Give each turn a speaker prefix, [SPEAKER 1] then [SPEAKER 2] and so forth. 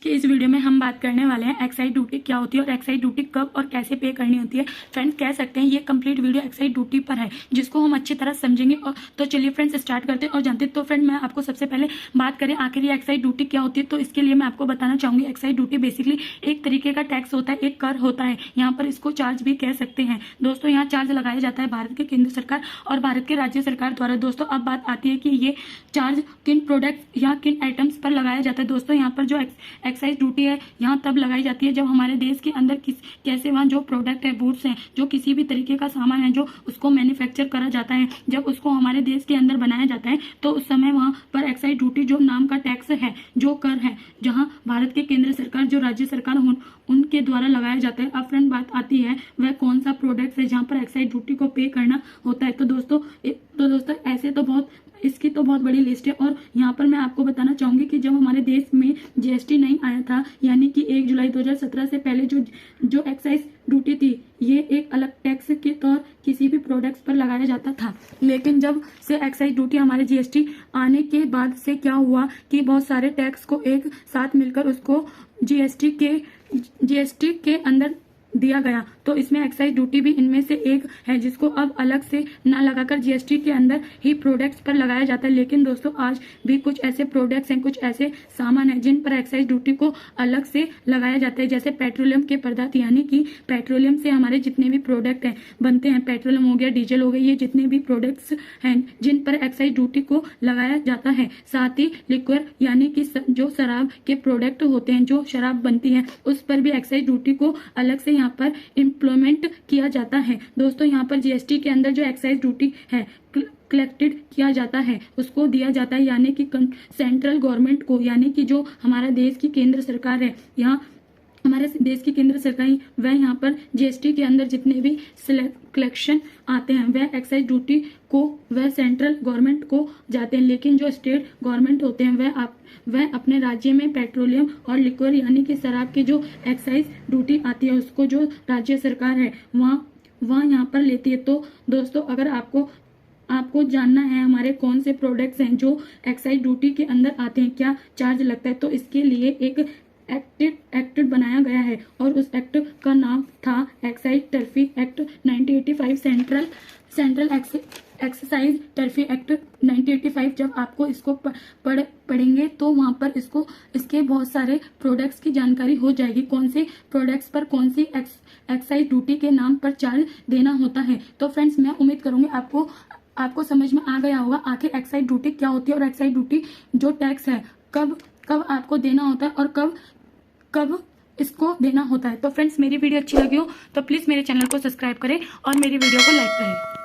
[SPEAKER 1] कि इस वीडियो में हम बात करने वाले हैं एक्साइज ड्यूटी क्या होती है और एक्साइज ड्यूटी कब और कैसे पे करनी होती है। फ्रेंड्स कह सकते हैं ये कंप्लीट वीडियो एक्साइज ड्यूटी पर है जिसको हम अच्छी तरह समझेंगे। और तो चलिए फ्रेंड्स स्टार्ट करते हैं और जानते हैं। तो फ्रेंड मैं आपको सबसे पहले बात करें आखिर ये एक्साइज ड्यूटी क्या होती है, तो इसके लिए मैं आपको बताना चाहूंगी। एक्साइज ड्यूटी बेसिकली एक तरीके का टैक्स होता है, एक कर होता है। यहाँ पर इसको चार्ज भी कह सकते हैं। दोस्तों यहाँ चार्ज लगाया जाता है भारत के केंद्र सरकार और भारत के राज्य सरकार द्वारा। दोस्तों अब बात आती है कि ये चार्ज किन प्रोडक्ट या किन आइटम्स पर लगाया जाता है। दोस्तों यहाँ पर जो एक्साइज ड्यूटी है यहाँ तब लगाई जाती है जब हमारे देश के अंदर कैसे वहाँ जो प्रोडक्ट है, गुड्स हैं, जो किसी भी तरीके का सामान है जो उसको मैन्युफैक्चर करा जाता है, जब उसको हमारे देश के अंदर बनाया जाता है तो उस समय वहाँ पर एक्साइज ड्यूटी जो नाम का टैक्स है, जो कर है, जहाँ भारत के केंद्र सरकार जो राज्य सरकार उनके द्वारा लगाया जाता है। अब फ्रेंड बात आती है वह कौन सा प्रोडक्ट है जहाँ पर एक्साइज ड्यूटी को पे करना होता है। तो दोस्तों ऐसे तो इसकी तो बहुत बड़ी लिस्ट है। और यहाँ पर मैं आपको बताना चाहूंगी कि जब हमारे देश में जीएसटी नहीं आया था, यानी कि 1 जुलाई 2017 से पहले जो एक्साइज ड्यूटी थी, ये एक अलग टैक्स के तौर किसी भी प्रोडक्ट्स पर लगाया जाता था। लेकिन जब से एक्साइज ड्यूटी हमारे जीएसटी आने के बाद से क्या हुआ कि बहुत सारे टैक्स को एक साथ मिलकर उसको जीएसटी के अंदर दिया गया। तो इसमें एक्साइज ड्यूटी भी इनमें से एक है जिसको अब अलग से ना लगाकर जीएसटी के अंदर ही प्रोडक्ट्स पर लगाया जाता है। लेकिन दोस्तों आज भी कुछ ऐसे प्रोडक्ट्स हैं, कुछ ऐसे सामान हैं जिन पर एक्साइज ड्यूटी को अलग से लगाया जाता है। जैसे पेट्रोलियम के पदार्थ, यानी कि पेट्रोलियम से हमारे जितने भी प्रोडक्ट हैं बनते हैं, पेट्रोलियम हो गया, डीजल हो गया, ये जितने भी प्रोडक्ट्स हैं जिन पर एक्साइज ड्यूटी को लगाया जाता है। साथ ही लिक्वर यानी कि जो शराब के प्रोडक्ट होते हैं, जो शराब बनती है, उस पर भी एक्साइज ड्यूटी को अलग से यहाँ पर इम्प्लीमेंट किया जाता है। दोस्तों यहाँ पर जीएसटी के अंदर जो एक्साइज ड्यूटी है कलेक्टेड किया जाता है उसको दिया जाता है, यानी कि सेंट्रल गवर्नमेंट को, यानी कि जो हमारा देश की केंद्र सरकार है, यहाँ हमारे देश की केंद्र सरकार वह यहाँ पर जीएसटी के अंदर जितने भी कलेक्शन आते हैं वह एक्साइज ड्यूटी को वह सेंट्रल गवर्नमेंट को जाते हैं। लेकिन जो स्टेट गवर्नमेंट होते हैं वह अपने राज्य में पेट्रोलियम और लिक्वर यानी कि शराब की जो एक्साइज ड्यूटी आती है उसको जो राज्य सरकार है वहाँ यहाँ पर लेती है। तो दोस्तों अगर आपको जानना है हमारे कौन से प्रोडक्ट्स हैं जो एक्साइज ड्यूटी के अंदर आते हैं, क्या चार्ज लगता है, तो इसके लिए एक एक्ट बनाया गया है और उस एक्ट का नाम था excise tariff act 1985, central excise tariff act 1985। जब आपको इसको पढ़ेंगे तो वहां पर इसके बहुत सारे प्रोडक्ट्स की जानकारी हो जाएगी, कौन से प्रोडक्ट्स पर कौन सी एक्साइज ड्यूटी के नाम पर चार्ज देना होता है। तो फ्रेंड्स मैं उम्मीद करूंगी आपको समझ में आ गया होगा आखिर एक्साइज ड्यूटी क्या होती है और एक्साइज ड्यूटी जो टैक्स है कब आपको देना होता है और कब इसको देना होता है। तो फ्रेंड्स मेरी वीडियो अच्छी लगी हो तो प्लीज मेरे चैनल को सब्सक्राइब करें और मेरी वीडियो को लाइक करें।